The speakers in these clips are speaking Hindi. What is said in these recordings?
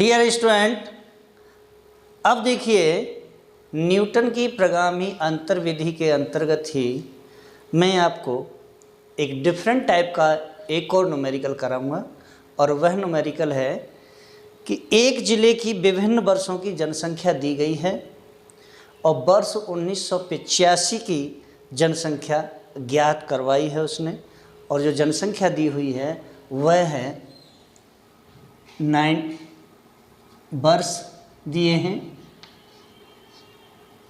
डियर स्टूडेंट, अब देखिए न्यूटन की प्रगामी अंतर विधि के अंतर्गत ही मैं आपको एक डिफरेंट टाइप का एक और न्यूमेरिकल कराऊंगा और वह न्यूमेरिकल है कि एक ज़िले की विभिन्न वर्षों की जनसंख्या दी गई है और वर्ष 1985 की जनसंख्या ज्ञात करवाई है उसने, और जो जनसंख्या दी हुई है वह है 9 वर्ष दिए हैं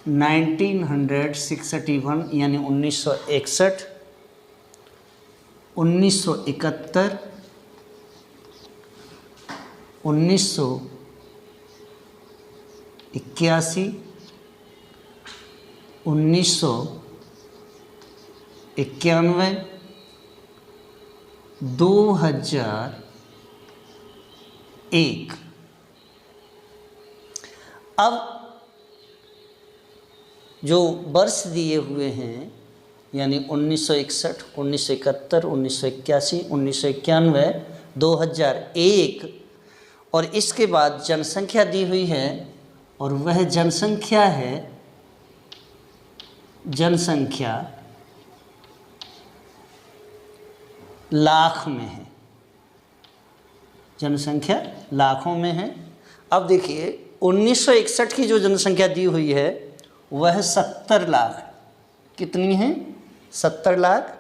1961 यानी 1961, 1971, 1981, 1991, 2001। अब जो वर्ष दिए हुए हैं यानी 1961, 1971, 1981, 1991, 2001 और इसके बाद जनसंख्या दी हुई है और वह जनसंख्या है लाख में है, जनसंख्या लाखों में है। अब देखिए 1961 की जो जनसंख्या दी हुई है वह 70 लाख, कितनी है 70 लाख।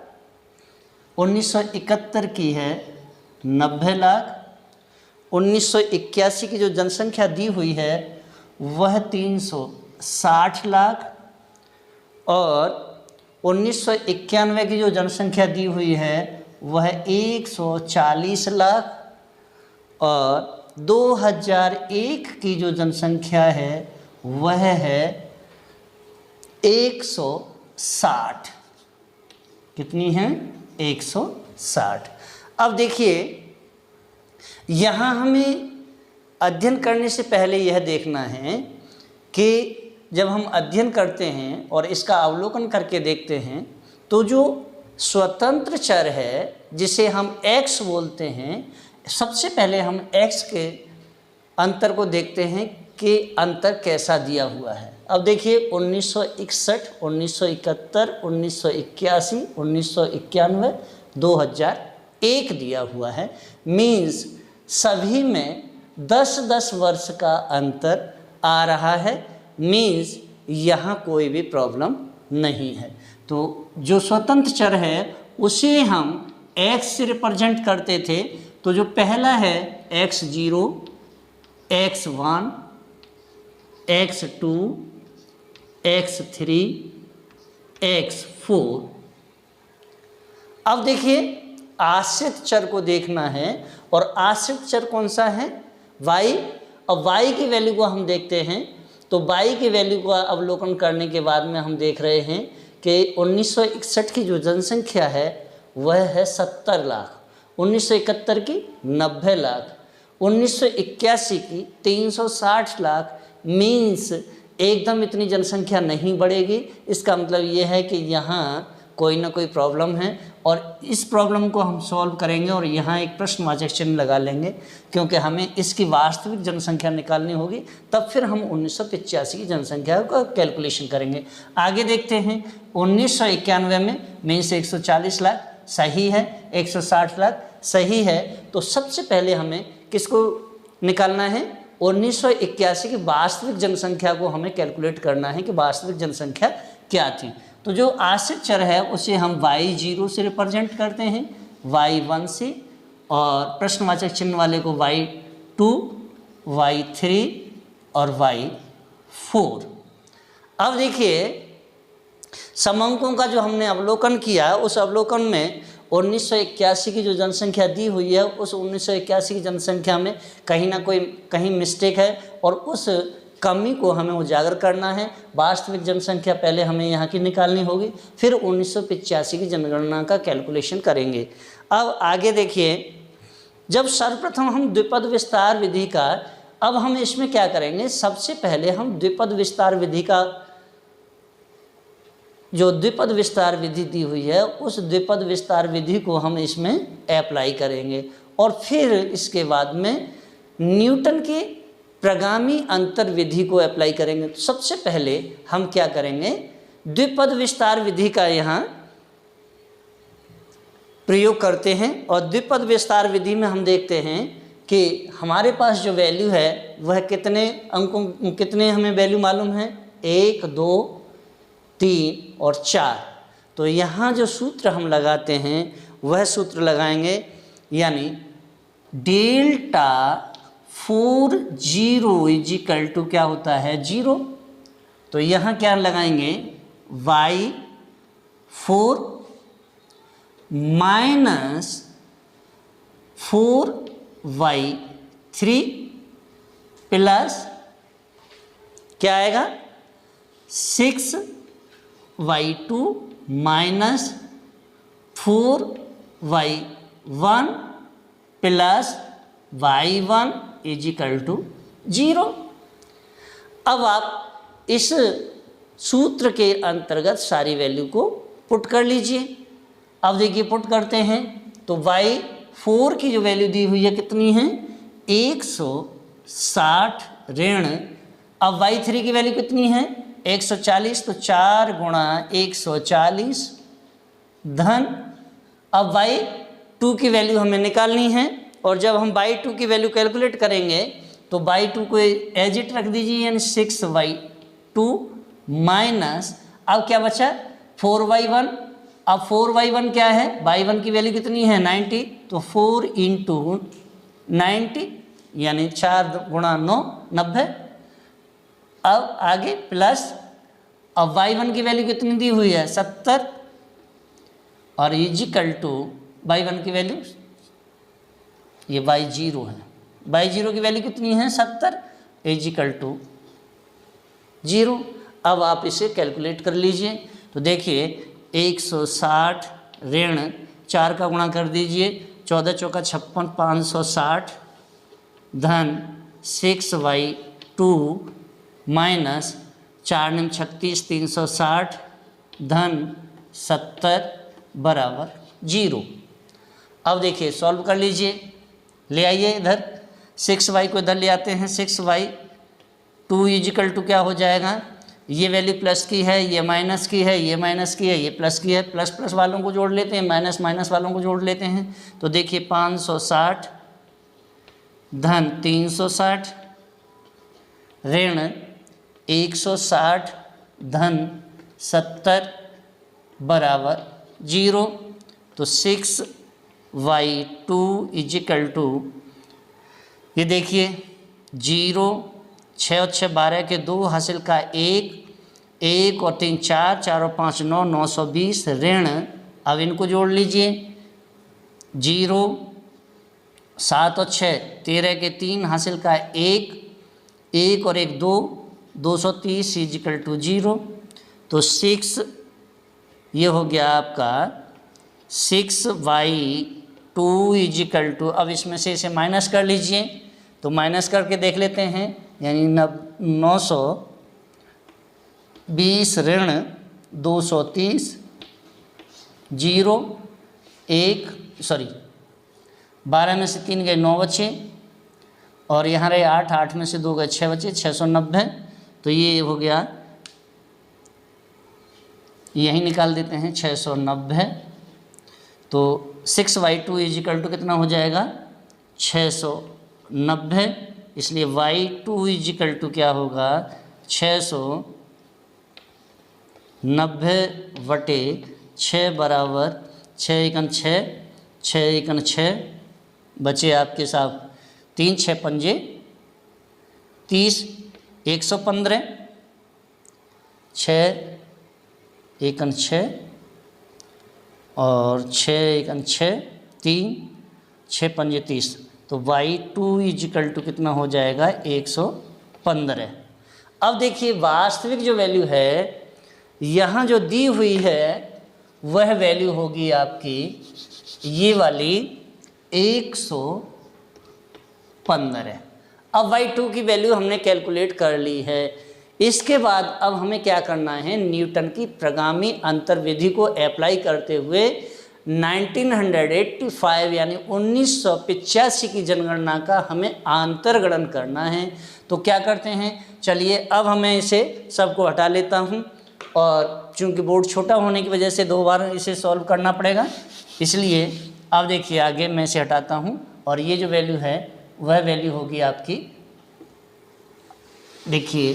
1971 की है 90 लाख। 1981 की जो जनसंख्या दी हुई है वह 360 लाख और 1991 की जो जनसंख्या दी हुई है वह 140 लाख और 2001 की जो जनसंख्या है वह है 160। कितनी है 160। अब देखिए यहाँ हमें अध्ययन करने से पहले यह देखना है कि जब हम अध्ययन करते हैं और इसका अवलोकन करके देखते हैं तो जो स्वतंत्र चर है जिसे हम x बोलते हैं, सबसे पहले हम x के अंतर को देखते हैं कि अंतर कैसा दिया हुआ है। अब देखिए 1961, 1971, 1981, 1991, 2001 दिया हुआ है। मीन्स सभी में 10-10 वर्ष का अंतर आ रहा है। मीन्स यहाँ कोई भी प्रॉब्लम नहीं है। तो जो स्वतंत्र चर है उसे हम x से रिप्रेजेंट करते थे। तो जो पहला है x0, x1, x2, x3, x4। अब देखिए आश्रित चर को देखना है और आश्रित चर कौन सा है y। अब y की वैल्यू को हम देखते हैं तो y की वैल्यू का अवलोकन करने के बाद में हम देख रहे हैं कि 1961 की जो जनसंख्या है वह है 70 लाख, 1971 की 90 लाख, 1981 की 360 लाख। मीन्स एकदम इतनी जनसंख्या नहीं बढ़ेगी। इसका मतलब ये है कि यहाँ कोई ना कोई प्रॉब्लम है और इस प्रॉब्लम को हम सॉल्व करेंगे और यहाँ एक प्रश्नवाचक चिन्ह लगा लेंगे क्योंकि हमें इसकी वास्तविक जनसंख्या निकालनी होगी। तब फिर हम 1985 की जनसंख्या का कैलकुलेशन करेंगे। आगे देखते हैं 1991 में मीन्स 140 लाख सही है, 160 लाख सही है। तो सबसे पहले हमें किसको निकालना है 1981 की वास्तविक जनसंख्या को हमें कैलकुलेट करना है कि वास्तविक जनसंख्या क्या थी। तो जो आश्रित चर है उसे हम y0 से रिप्रेजेंट करते हैं, y1 से, और प्रश्नवाचक चिन्ह वाले को y2, y3 और y4। अब देखिए समंकों का जो हमने अवलोकन किया उस अवलोकन में 1981 की जो जनसंख्या दी हुई है उस 1981 की जनसंख्या में कहीं मिस्टेक है और उस कमी को हमें उजागर करना है। वास्तविक जनसंख्या पहले हमें यहाँ की निकालनी होगी, फिर 1985 की जनगणना का कैलकुलेशन करेंगे। अब आगे देखिए, जब सर्वप्रथम हम द्विपद विस्तार विधि का, अब हम इसमें क्या करेंगे, सबसे पहले हम द्विपद विस्तार विधि का जो द्विपद विस्तार विधि दी हुई है उस द्विपद विस्तार विधि को हम इसमें अप्लाई करेंगे और फिर इसके बाद में न्यूटन की प्रगामी अंतर विधि को अप्लाई करेंगे तो सबसे पहले हम क्या करेंगे, द्विपद विस्तार विधि का यहाँ प्रयोग करते हैं। और द्विपद विस्तार विधि में हम देखते हैं कि हमारे पास जो वैल्यू है वह कितने अंकों, कितने हमें वैल्यू मालूम है, 1 2 3 और 4। तो यहाँ जो सूत्र हम लगाते हैं वह सूत्र लगाएंगे, यानी डेल्टा 4 0 इजिकल टू क्या होता है 0। तो यहाँ क्या लगाएंगे, y4 माइनस 4y3 प्लस क्या आएगा 6y2 minus 4y1 plus y1 is equal to 0। अब आप इस सूत्र के अंतर्गत सारी वैल्यू को पुट कर लीजिए। अब देखिए पुट करते हैं तो y4 की जो वैल्यू दी हुई है कितनी है 160 ऋण, अब y3 की वैल्यू कितनी है 140, तो 4 गुणा 140 धन, अब y2 की वैल्यू हमें निकालनी है। और जब हम y2 की वैल्यू कैलकुलेट करेंगे तो y2 को एज इट रख दीजिए, यानी 6y2 माइनस, अब क्या बचा 4y1। अब 4y1 क्या है, y1 की वैल्यू कितनी है 90, तो 4 इंटू 90 यानी 4 गुणा 9 90। अब आगे प्लस, अब y1 की वैल्यू कितनी दी हुई है 70 और इजिकल टू y1 की वैल्यू, ये y0 है, y0 की वैल्यू कितनी है 70 इजिकल टू 0। अब आप इसे कैलकुलेट कर लीजिए। तो देखिए 160 ऋण 4 का गुणा कर दीजिए, 14 चौका 56 560 धन 6y2 माइनस 4 9 36 360 धन 70 बराबर 0। अब देखिए सॉल्व कर लीजिए, ले आइए इधर 6y को इधर ले आते हैं, 6y2 इजिकल टू क्या हो जाएगा, ये वैल्यू प्लस की है, ये माइनस की है, ये माइनस की है, ये प्लस की है, प्लस प्लस वालों को जोड़ लेते हैं, माइनस माइनस वालों को जोड़ लेते हैं। तो देखिए 560 धन 360 ऋण 160 धन 70 बराबर 0। तो 6y2 इजिकल टू, ये देखिए 0 6 और 6 12 के 2 हासिल का 1 1 और 3 4 4 और 5 9 920 ऋण, अब इनको जोड़ लीजिए 0 7 और 6 13 के 3 हासिल का 1 1 और 1 2 230 इजिकल टू 0। तो 6 ये हो गया आपका 6y2 इजिकल टू, अब इसमें से इसे माइनस कर लीजिए, तो माइनस करके देख लेते हैं, यानी 920 ऋण 230 0 1 12 में से 3 गए 9 बचे, और यहाँ रहे 8 8 में से 2 गए 6 बचे 690। तो ये हो गया, यही निकाल देते हैं 690। तो 6y2 इजिकल टू कितना हो जाएगा 690, इसलिए y2 इजिकल टू क्या होगा 690/6 बराबर 6 एकन 6 6 एकन 6 बचे आपके साथ 3 6 पंजे 30 115 6 एकन 6 और 6 एकन 6 3 6 पंजे 30। तो y2 इजिकल टू कितना हो जाएगा 115। अब देखिए वास्तविक जो वैल्यू है यहाँ जो दी हुई है वह वैल्यू होगी आपकी ये वाली 115। अब y2 की वैल्यू हमने कैलकुलेट कर ली है। इसके बाद अब हमें क्या करना है, न्यूटन की प्रगामी अंतर विधि को अप्लाई करते हुए 1985 यानी 1985 की जनगणना का हमें आंतरगणन करना है। तो क्या करते हैं, चलिए अब हमें इसे सबको हटा लेता हूँ, और चूंकि बोर्ड छोटा होने की वजह से 2 बार इसे सॉल्व करना पड़ेगा, इसलिए अब देखिए आगे मैं इसे हटाता हूँ, और ये जो वैल्यू है वह वैल्यू होगी आपकी, देखिए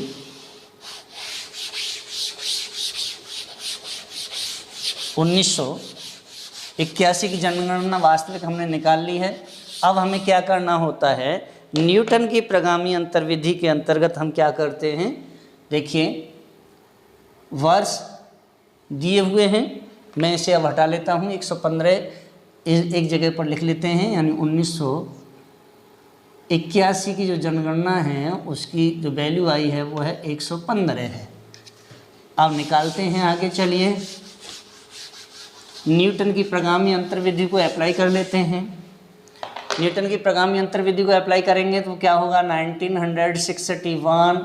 1981 की जनगणना वास्तविक हमने निकाल ली है। अब हमें क्या करना होता है, न्यूटन की प्रगामी अंतर्विधि के अंतर्गत हम क्या करते हैं, देखिए वर्ष दिए हुए हैं, मैं इसे अब हटा लेता हूँ, 115 एक जगह पर लिख लेते हैं, यानी 1981 की जो जनगणना है उसकी जो वैल्यू आई है वो है 115 है। अब निकालते हैं आगे, चलिए न्यूटन की प्रगामी अंतर्विधि को अप्लाई कर लेते हैं। न्यूटन की प्रगामी अंतर्विधि को अप्लाई करेंगे तो क्या होगा, 1961,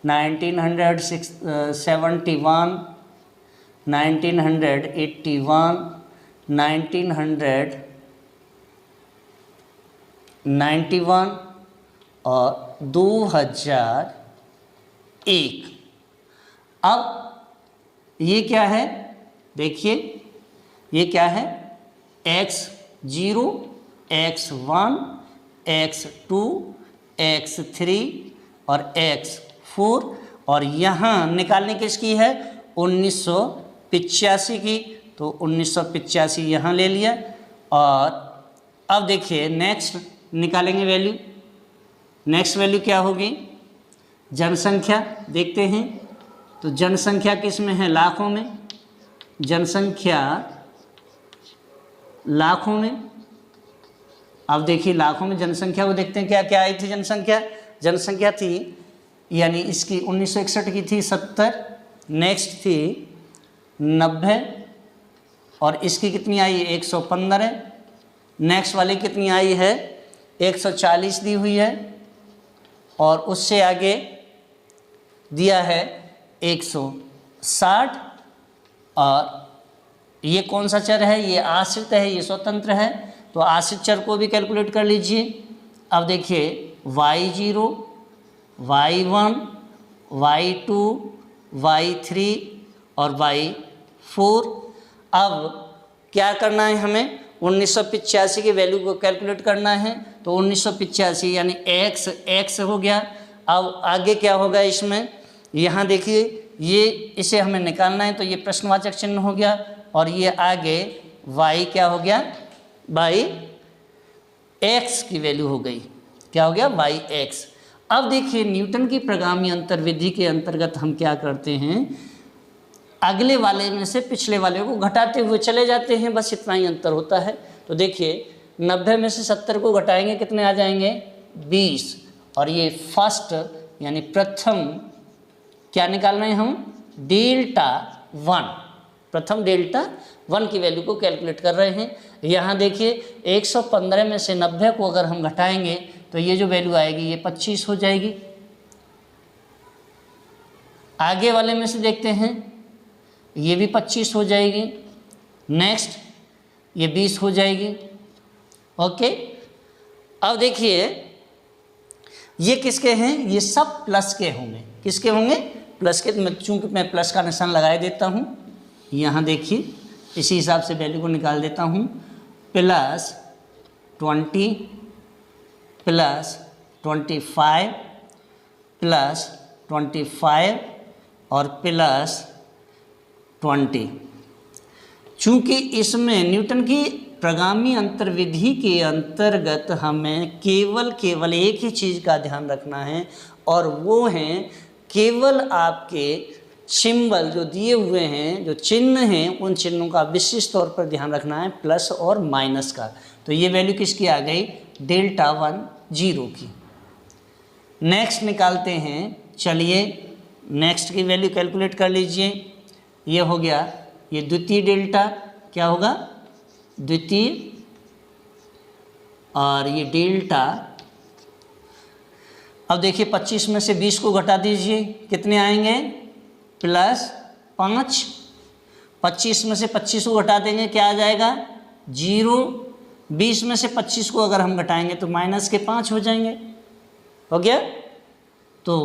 1971, 1981, 1991 और 2001। अब ये क्या है, देखिए ये क्या है, x0, x1, x2, x3 और x4, और यहाँ निकालने किसकी है, 1985 की, तो 1985 यहाँ ले लिया। और अब देखिए नेक्स्ट निकालेंगे वैल्यू, नेक्स्ट वैल्यू क्या होगी, जनसंख्या देखते हैं। तो जनसंख्या किस में है, लाखों में, जनसंख्या लाखों में। अब देखिए लाखों में जनसंख्या को देखते हैं, क्या क्या आई थी जनसंख्या, जनसंख्या थी यानी इसकी 1961 की थी 70, नेक्स्ट थी 90, और इसकी कितनी आई 115, नेक्स्ट वाली कितनी आई है 140 दी हुई है, और उससे आगे दिया है 160, और ये कौन सा चर है, ये आश्रित है, ये स्वतंत्र है, तो आश्रित चर को भी कैलकुलेट कर लीजिए। अब देखिए y0, y1, y2, y3 और y4। अब क्या करना है, हमें 1985 की वैल्यू को कैलकुलेट करना है, तो 1985 यानी x हो गया। अब आगे क्या होगा इसमें, यहाँ देखिए ये इसे हमें निकालना है, तो ये प्रश्नवाचक चिन्ह हो गया, और ये आगे y क्या हो गया, बाई x की वैल्यू हो गई, क्या हो गया बाई x। अब देखिए न्यूटन की प्रगामी अंतर्विधि के अंतर्गत हम क्या करते हैं, अगले वाले में से पिछले वाले को घटाते हुए चले जाते हैं, बस इतना ही अंतर होता है। तो देखिए 90 में से 70 को घटाएंगे, कितने आ जाएंगे 20, और ये फर्स्ट यानी प्रथम क्या निकालना है हम, डेल्टा 1, प्रथम डेल्टा 1 की वैल्यू को कैलकुलेट कर रहे हैं। यहाँ देखिए 115 में से 90 को अगर हम घटाएंगे तो ये जो वैल्यू आएगी ये 25 हो जाएगी। आगे वाले में से देखते हैं, ये भी 25 हो जाएगी, नेक्स्ट ये 20 हो जाएगी। ओके, अब देखिए ये किसके हैं, ये सब प्लस के होंगे, किसके होंगे, प्लस के। चूँकि मैं प्लस का निशान लगाए देता हूँ, यहाँ देखिए इसी हिसाब से वैल्यू को निकाल देता हूँ, +20 +25 +25 और +20। चूँकि इसमें न्यूटन की प्रगामी अंतर्विधि के अंतर्गत हमें केवल एक ही चीज़ का ध्यान रखना है, और वो हैं केवल आपके सिंबल जो दिए हुए हैं, जो चिन्ह हैं, उन चिन्हों का विशेष तौर पर ध्यान रखना है, प्लस और माइनस का। तो ये वैल्यू किसकी आ गई, डेल्टा 1 0 की। नेक्स्ट निकालते हैं, चलिए नेक्स्ट की वैल्यू कैलकुलेट कर लीजिए। ये हो गया, ये द्वितीय डेल्टा क्या होगा, द्वितीय, और ये डेल्टा। अब देखिए 25 में से 20 को घटा दीजिए, कितने आएंगे, +5। 25 में से 25 को घटा देंगे, क्या आ जाएगा 0, 20 में से 25 को अगर हम घटाएंगे तो माइनस के 5 हो जाएंगे। हो गया? तो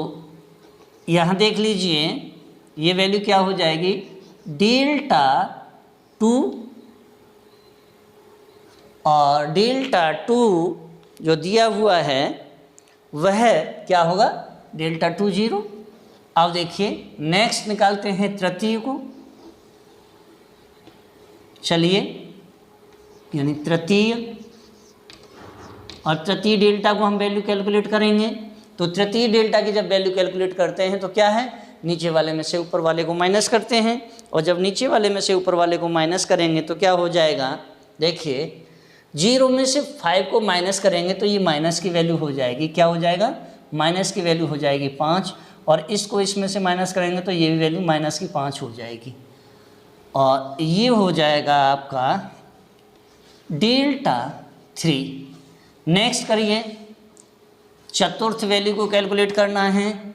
यहाँ देख लीजिए ये वैल्यू क्या हो जाएगी, डेल्टा 2 और डेल्टा 2 जो दिया हुआ है वह क्या होगा, डेल्टा 2 0। अब देखिए नेक्स्ट निकालते हैं तृतीय को। चलिए, यानी तृतीय और तृतीय डेल्टा को हम वैल्यू कैलकुलेट करेंगे। तो तृतीय डेल्टा की जब वैल्यू कैलकुलेट करते हैं तो क्या है, नीचे वाले में से ऊपर वाले को माइनस करते हैं, और जब नीचे वाले में से ऊपर वाले को माइनस करेंगे तो क्या हो जाएगा, देखिए 0 में से 5 को माइनस करेंगे तो ये माइनस की वैल्यू हो जाएगी, क्या हो जाएगा, माइनस की वैल्यू हो जाएगी 5, और इसको इसमें से माइनस करेंगे तो ये भी वैल्यू माइनस की 5 हो जाएगी, और ये हो जाएगा आपका डेल्टा 3। नेक्स्ट करिए, चतुर्थ वैल्यू को कैलकुलेट करना है,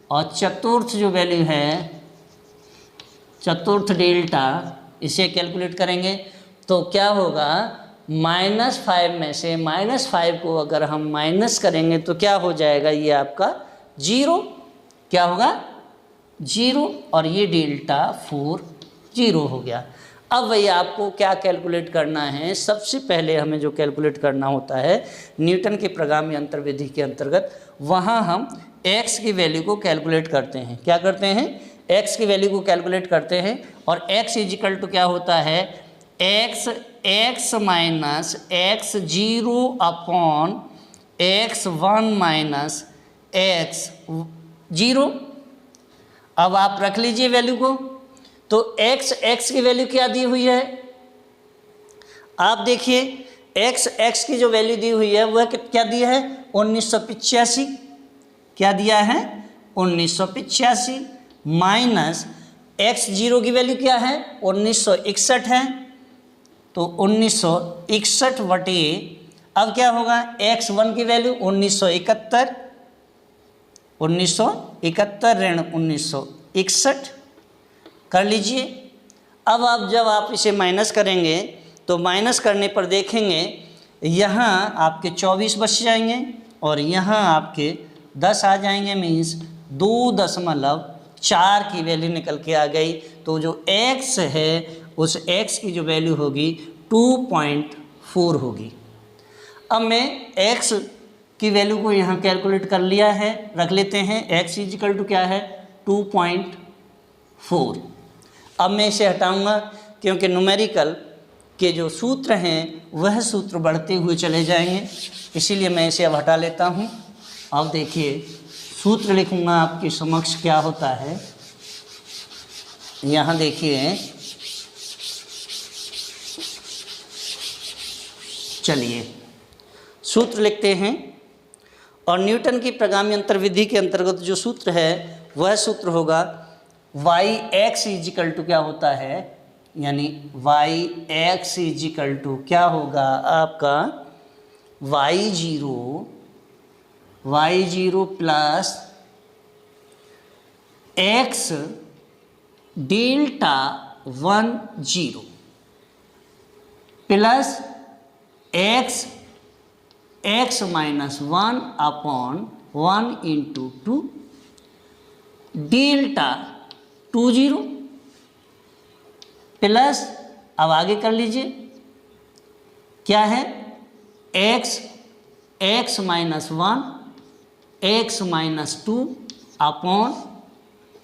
और चतुर्थ जो वैल्यू है, चतुर्थ डेल्टा, इसे कैलकुलेट करेंगे तो क्या होगा, -5 में से -5 को अगर हम माइनस करेंगे तो क्या हो जाएगा, ये आपका 0, क्या होगा 0, और ये डेल्टा 4 0 हो गया। अब वही आपको क्या कैलकुलेट करना है, सबसे पहले हमें जो कैलकुलेट करना होता है न्यूटन के प्रगामी अंतर्विधि के अंतर्गत, वहाँ हम x की वैल्यू को कैलकुलेट करते हैं। क्या करते हैं, x की वैल्यू को कैलकुलेट करते हैं, और x इजिकल टू क्या होता है, x minus x0 upon x1 minus x0। अब आप रख लीजिए वैल्यू को। तो x की वैल्यू क्या दी हुई है, आप देखिए x की जो वैल्यू दी हुई है वह क्या दिया है, 1985, क्या दिया है, 1985, माइनस x0 की वैल्यू क्या है, 1961 है, तो 1961 बटे, अब क्या होगा, x1 की वैल्यू 1971, 1971 ऋण 1961 कर लीजिए। अब आप जब आप इसे माइनस करेंगे तो माइनस करने पर देखेंगे यहाँ आपके 24 बच जाएंगे और यहाँ आपके 10 आ जाएंगे, मीन्स 2.4 की वैल्यू निकल के आ गई। तो जो x है उस x की जो वैल्यू होगी 2.4 होगी। अब मैं x की वैल्यू को यहाँ कैलकुलेट कर लिया है, रख लेते हैं, x इजिकल टू क्या है, 2.4। अब मैं इसे हटाऊंगा क्योंकि न्यूमेरिकल के जो सूत्र हैं वह सूत्र बढ़ते हुए चले जाएंगे, इसीलिए मैं इसे अब हटा लेता हूँ। अब देखिए सूत्र लिखूंगा आपके समक्ष क्या होता है, यहाँ देखिए, चलिए सूत्र लिखते हैं। और न्यूटन की प्रगामी अंतर्विधि के अंतर्गत जो सूत्र है वह सूत्र होगा yx इजिकल टू क्या होता है, यानी yx इजिकल टू क्या होगा आपका y0 plus x delta 1 0 plus x minus 1 upon 1 into 2 delta 2 0 plus, अब आगे कर लीजिए, क्या है, x minus 1 x minus 2 upon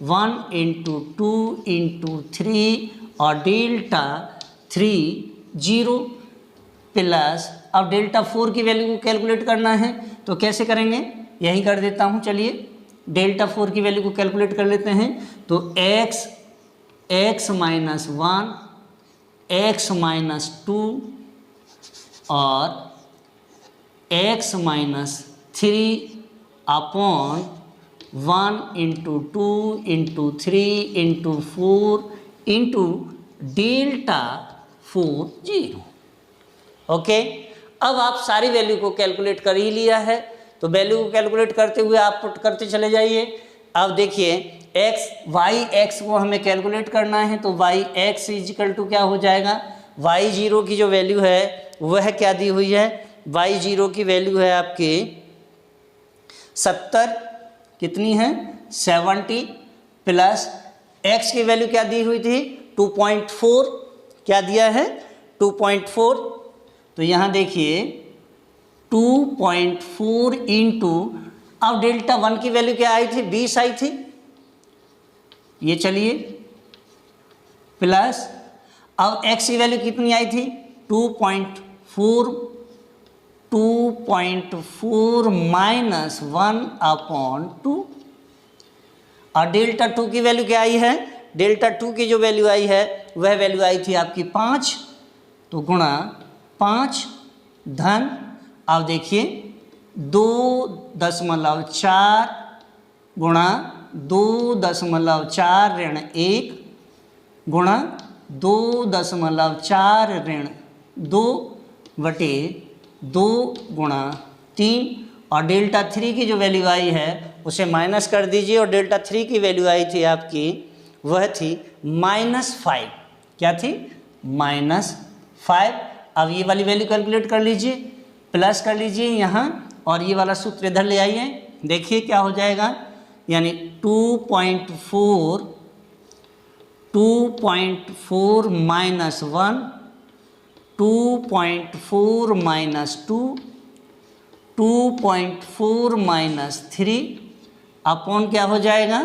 1 into 2 into 3 और डेल्टा 3 0 प्लस, अब डेल्टा 4 की वैल्यू को कैलकुलेट करना है तो कैसे करेंगे, यही कर देता हूँ। चलिए डेल्टा 4 की वैल्यू को कैलकुलेट कर लेते हैं। तो x माइनस 1 x माइनस 2 और x minus 3 upon 1 into 2 into 3 into 4 into delta 4 0। Okay, अब आप सारी वैल्यू को कैलकुलेट कर ही लिया है, तो वैल्यू को कैलकुलेट करते हुए आप पुट करते चले जाइए। अब देखिए y x को हमें कैलकुलेट करना है, तो y x इजिकल टू क्या हो जाएगा, y0 की जो वैल्यू है वह क्या दी हुई है, y0 की वैल्यू है आपकी 70, कितनी है 70, प्लस x की वैल्यू क्या दी हुई थी 2.4, क्या दिया है 2.4। तो यहाँ देखिए 2.4 इंटू, अब डेल्टा 1 की वैल्यू क्या आई थी 20 आई थी, ये चलिए, प्लस अब x की वैल्यू कितनी आई थी 2.4 माइनस 1/2, और डेल्टा 2 की वैल्यू क्या आई है, डेल्टा 2 की जो वैल्यू आई है वह वैल्यू आई थी आपकी 5, तो गुणा 5 धन, अब देखिए 2.4 गुणा 2.4 ऋण 1 गुणा 2.4 ऋण 2 बटे 2 गुणा 3, और डेल्टा 3 की जो वैल्यू आई है उसे माइनस कर दीजिए, और डेल्टा 3 की वैल्यू आई थी आपकी वह थी -5, क्या थी -5। अब ये वाली वैल्यू कैलकुलेट कर लीजिए, प्लस कर लीजिए यहाँ, और ये वाला सूत्र इधर ले आइए, देखिए क्या हो जाएगा, यानी 2.4 माइनस 1, 2.4 माइनस 2, 2.4 माइनस 3 अपॉन क्या हो जाएगा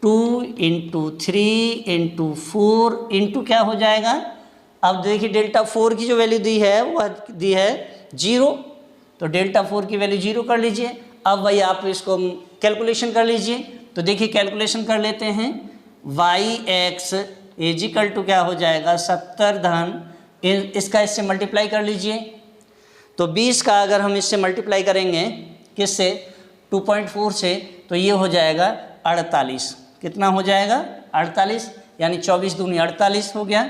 2 इंटू 3 इंटू 4 इंटू क्या हो जाएगा, अब देखिए डेल्टा 4 की जो वैल्यू दी है वह दी है 0, तो डेल्टा 4 की वैल्यू 0 कर लीजिए। अब भाई आप इसको कैलकुलेशन कर लीजिए, तो देखिए कैलकुलेशन कर लेते हैं, yx इजिकल टू क्या हो जाएगा 70 धन इसका इससे मल्टीप्लाई कर लीजिए, तो 20 का अगर हम इससे मल्टीप्लाई करेंगे किससे 2.4 से, तो ये हो जाएगा 48, कितना हो जाएगा 48, यानी 24 दूनी 48 हो गया,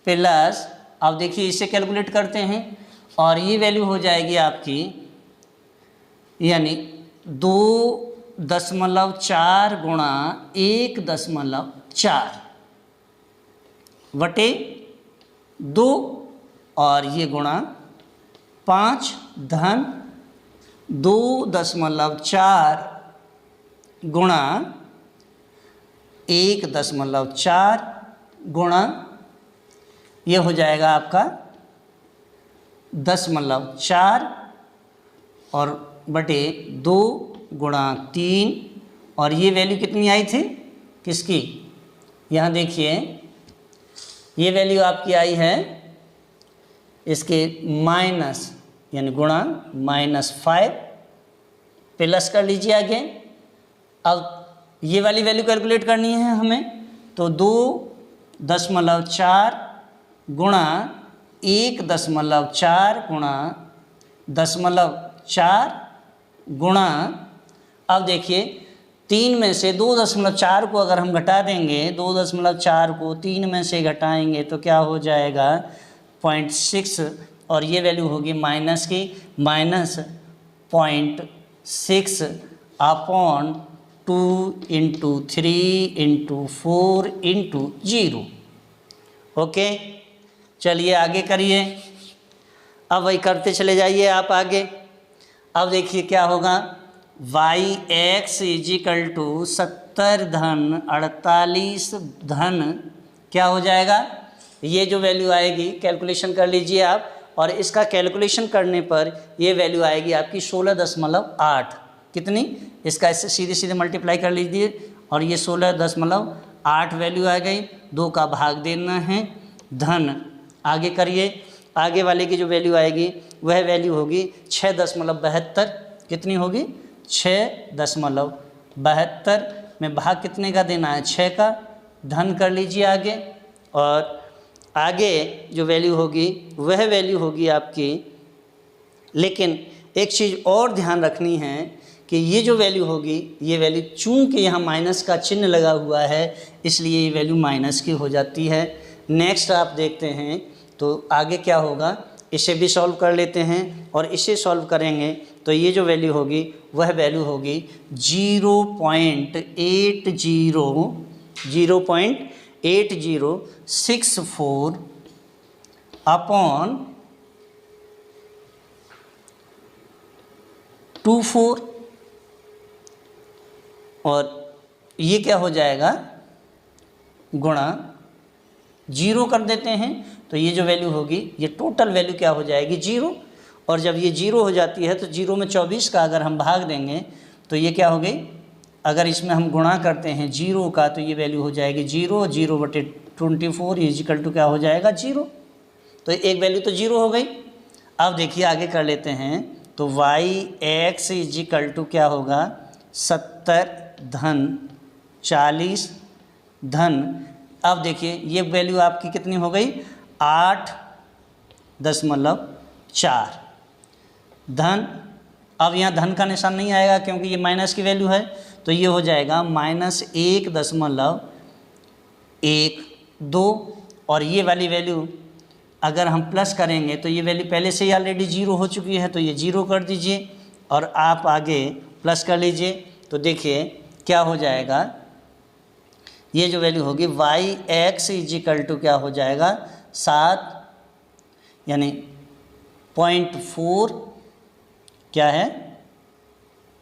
प्लस अब देखिए इसे कैलकुलेट करते हैं, और ये वैल्यू हो जाएगी आपकी यानी 2.4 गुणा 1.4 बटे 2, और ये गुणा 5 धन 2.4 गुणा 1.4 गुणा ये हो जाएगा आपका 10.4 और बटे 2 गुणा 3, और ये वैल्यू कितनी आई थी किसकी, यहाँ देखिए ये वैल्यू आपकी आई है इसके माइनस यानी गुणा -5, प्लस कर लीजिए आगे। अब ये वाली वैल्यू कैलकुलेट करनी है हमें, तो 2.4 गुणा 1.4 गुणा 0.4 गुणा, अब देखिए 3 में से 2.4 को अगर हम घटा देंगे, 2.4 को 3 में से घटाएंगे तो क्या हो जाएगा 0.6, और ये वैल्यू होगी माइनस की, -0.6 upon 2 into 3 into 4 into 0। Okay, चलिए आगे करिए, अब वही करते चले जाइए आप आगे। अब देखिए क्या होगा, yx इजिकल टू 70 धन 48 धन क्या हो जाएगा, ये जो वैल्यू आएगी कैलकुलेशन कर लीजिए आप, और इसका कैलकुलेशन करने पर ये वैल्यू आएगी आपकी 16.8, कितनी, इसका इससे सीधे सीधे मल्टीप्लाई कर लीजिए, और ये 16.8 वैल्यू आ गई, 2 का भाग देना है धन, आगे करिए, आगे वाले की जो वैल्यू आएगी वह वैल्यू होगी 6.72, कितनी होगी 6.72 में भाग कितने का देना है 6 का, धन कर लीजिए आगे, और आगे जो वैल्यू होगी वह वैल्यू होगी आपकी, लेकिन एक चीज़ और ध्यान रखनी है कि ये जो वैल्यू होगी, ये वैल्यू चूंकि यहाँ माइनस का चिन्ह लगा हुआ है इसलिए ये वैल्यू माइनस की हो जाती है। नेक्स्ट आप देखते हैं तो आगे क्या होगा, इसे भी सॉल्व कर लेते हैं, और इसे सॉल्व करेंगे तो ये जो वैल्यू होगी वह वैल्यू होगी 0.80 8064 अपॉन 24 और ये क्या हो जाएगा गुणा 0 कर देते हैं तो ये जो वैल्यू होगी ये टोटल वैल्यू क्या हो जाएगी 0। और जब ये 0 हो जाती है तो 0 में 24 का अगर हम भाग देंगे तो ये क्या हो गई, अगर इसमें हम गुणा करते हैं 0 का तो ये वैल्यू हो जाएगी 0, 0/24 इजिकल टू क्या हो जाएगा 0। तो एक वैल्यू तो 0 हो गई। अब देखिए आगे कर लेते हैं तो y(x) इजिकल टू क्या होगा 70 धन 40 धन, अब देखिए ये वैल्यू आपकी कितनी हो गई 8.4 धन, अब यहाँ धन का निशान नहीं आएगा क्योंकि ये माइनस की वैल्यू है, तो ये हो जाएगा -1.12 और ये वाली वैल्यू अगर हम प्लस करेंगे तो ये वैल्यू पहले से ही ऑलरेडी 0 हो चुकी है, तो ये 0 कर दीजिए और आप आगे प्लस कर लीजिए। तो देखिए क्या हो जाएगा, ये जो वैल्यू होगी y(x) इजिकल टू क्या हो जाएगा 7 यानी 0.4 क्या है,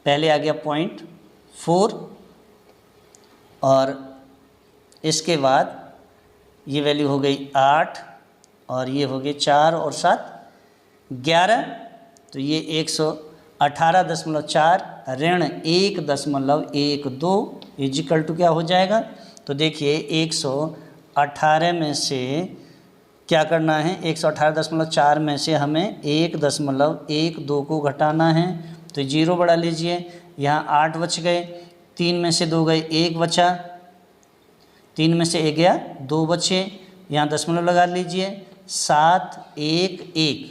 पहले आ गया 0.4 और इसके बाद ये वैल्यू हो गई 8 और ये हो गई 4 और 7 11, तो ये 118.4 ऋण 1.12 इजिकल टू क्या हो जाएगा। तो देखिए 118 में से क्या करना है, 118.4 में से हमें 1.12 को घटाना है, तो 0 बढ़ा लीजिए, यहाँ 8 बच गए, 3 में से 2 गए 1 बचा, 3 में से 1 गया 2 बचे, यहाँ दशमलव लगा लीजिए 7 1 1,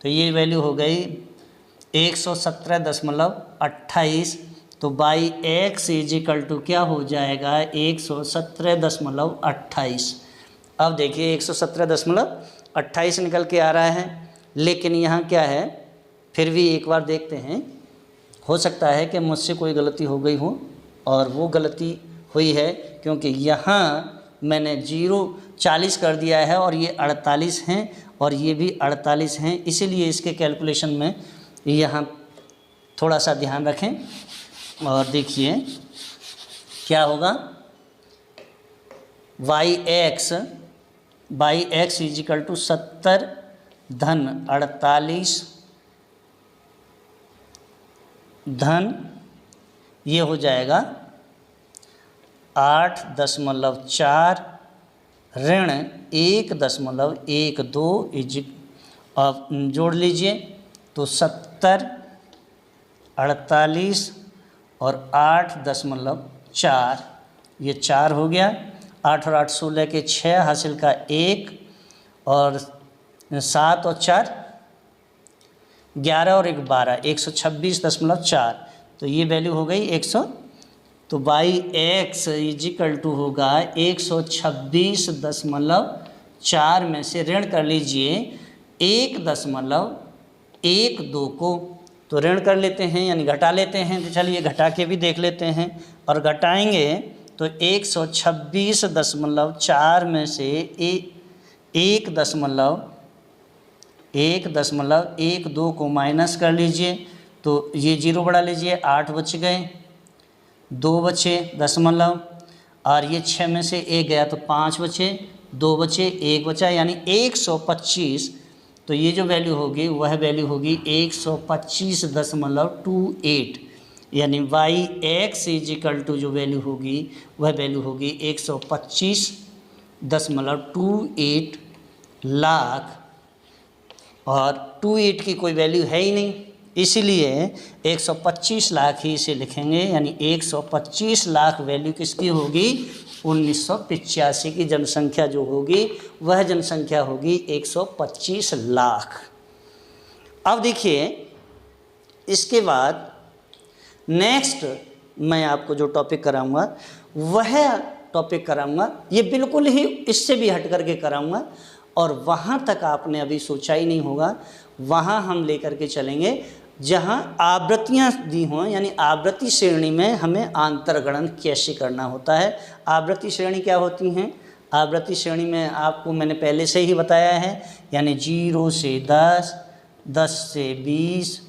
तो ये वैल्यू हो गई 117.28। तो y(x) इजिकल टू क्या हो जाएगा 117.28। अब देखिए 117.28 निकल के आ रहा है, लेकिन यहाँ क्या है, फिर भी एक बार देखते हैं, हो सकता है कि मुझसे कोई गलती हो गई हो और वो गलती हुई है क्योंकि यहाँ मैंने 40 कर दिया है और ये 48 हैं और ये भी 48 हैं, इसीलिए इसके कैलकुलेशन में यहाँ थोड़ा सा ध्यान रखें। और देखिए क्या होगा y(x) इजिकल टू 70 धन 48 धन ये हो जाएगा 8.4 ऋण 1.12 इजिक, अब जोड़ लीजिए तो 70 48 और 8.4, ये 4 हो गया, 8 और 8 16 के 6 हासिल का 1 और 7 और 4 11 और 1 12, 126.4, तो ये वैल्यू हो गई 100। तो y(x) इजिकल टू होगा 126.4 में से ऋण कर लीजिए 1.12 को, तो ऋण कर लेते हैं यानी घटा लेते हैं, तो चलिए घटा के भी देख लेते हैं और घटाएंगे तो 126.4 में से 1.12 को माइनस कर लीजिए, तो ये 0 बढ़ा लीजिए, 8 बच गए, 2 बचे दशमलव, और ये 6 में से 1 गया तो 5 बचे, 2 बचे 1 बचा, यानी 125। तो ये जो वैल्यू होगी वह वैल्यू होगी 125.28, यानी y(x) इजिकल टू जो वैल्यू होगी वह वैल्यू होगी 125.28 लाख, और 28 की कोई वैल्यू है ही नहीं, इसीलिए 125 लाख ही इसे लिखेंगे, यानी 125 लाख वैल्यू किसकी होगी 1985 की जनसंख्या जो होगी वह जनसंख्या होगी 125 लाख। अब देखिए इसके बाद नेक्स्ट मैं आपको जो टॉपिक कराऊंगा वह टॉपिक कराऊंगा, ये बिल्कुल ही इससे भी हट करके कराऊंगा, और वहाँ तक आपने अभी सोचा ही नहीं होगा, वहाँ हम लेकर के चलेंगे जहाँ आवृत्तियाँ दी हों, यानी आवृत्ति श्रेणी में हमें आंतरगणन कैसे करना होता है। आवृत्ति श्रेणी क्या होती हैं, आवृत्ति श्रेणी में आपको मैंने पहले से ही बताया है, यानी 0 से 10, 10 से 20,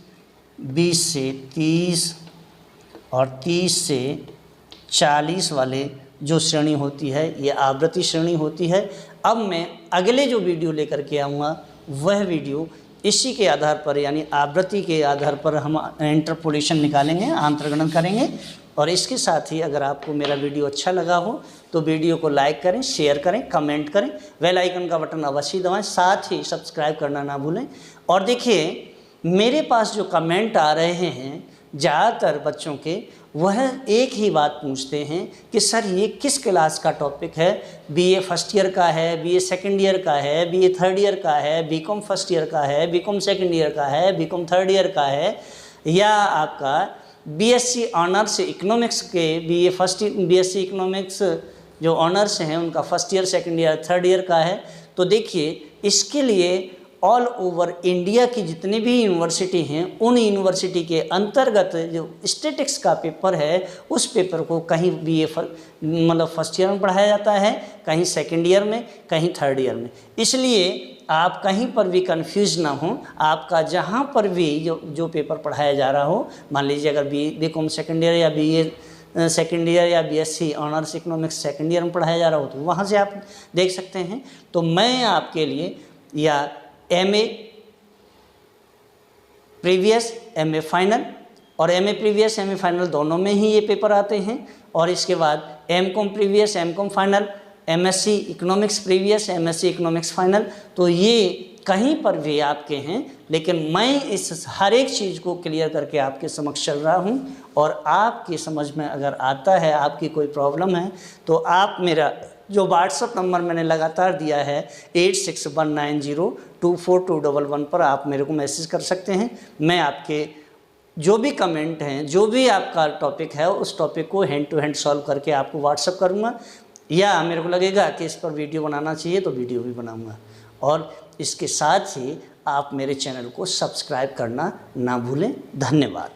20 से 30 और 30 से 40 वाले जो श्रेणी होती है ये आवृत्ति श्रेणी होती है। अब मैं अगले जो वीडियो लेकर के आऊँगा वह वीडियो इसी के आधार पर, यानी आवृत्ति के आधार पर हम इंटरपोलेशन निकालेंगे, अंतर्गणन करेंगे। और इसके साथ ही अगर आपको मेरा वीडियो अच्छा लगा हो तो वीडियो को लाइक करें, शेयर करें, कमेंट करें, बेल आइकन का बटन अवश्य दबाएं, साथ ही सब्सक्राइब करना ना भूलें। और देखिए मेरे पास जो कमेंट आ रहे हैं ज़्यादातर बच्चों के, वह एक ही बात पूछते हैं कि सर ये किस क्लास का टॉपिक है, बीए फर्स्ट ईयर का है, बीए सेकंड ईयर का है, बीए थर्ड ईयर का है, बीकॉम फर्स्ट ईयर का है, बीकॉम सेकंड ईयर का है, बीकॉम थर्ड ईयर का है, या आपका बीएससी ऑनर्स इकोनॉमिक्स के बीएससी इकोनॉमिक्स जो ऑनर्स हैं उनका first year, second year, third year का है। तो देखिए इसके लिए ऑल ओवर इंडिया की जितनी भी यूनिवर्सिटी हैं उन यूनिवर्सिटी के अंतर्गत जो स्टैटिक्स का पेपर है उस पेपर को कहीं बीए मतलब फर्स्ट ईयर में पढ़ाया जाता है, कहीं सेकंड ईयर में, कहीं थर्ड ईयर में। इसलिए आप कहीं पर भी कंफ्यूज ना हो, आपका जहाँ पर भी जो पेपर पढ़ाया जा रहा हो, मान लीजिए अगर बीकॉम सेकंड ईयर या बीए सेकंड ईयर या BSc honours economics second year में पढ़ाया जा रहा हो तो वहाँ से आप देख सकते हैं। तो मैं आपके लिए या एमए प्रीवियस, एमए फाइनल और एमए प्रीवियस एमए फाइनल दोनों में ही ये पेपर आते हैं। और इसके बाद MCom previous, MCom final, MSc economics previous, MSc economics final, तो ये कहीं पर भी आपके हैं। लेकिन मैं इस हर एक चीज़ को क्लियर करके आपके समक्ष चल रहा हूँ, और आपकी समझ में अगर आता है, आपकी कोई प्रॉब्लम है तो आप मेरा जो व्हाट्सअप नंबर मैंने लगातार दिया है 8619024211 पर आप मेरे को मैसेज कर सकते हैं। मैं आपके जो भी कमेंट हैं, जो भी आपका टॉपिक है, उस टॉपिक को हैंड टू हैंड सॉल्व करके आपको व्हाट्सअप करूँगा, या मेरे को लगेगा कि इस पर वीडियो बनाना चाहिए तो वीडियो भी बनाऊँगा। और इसके साथ ही आप मेरे चैनल को सब्सक्राइब करना ना भूलें। धन्यवाद।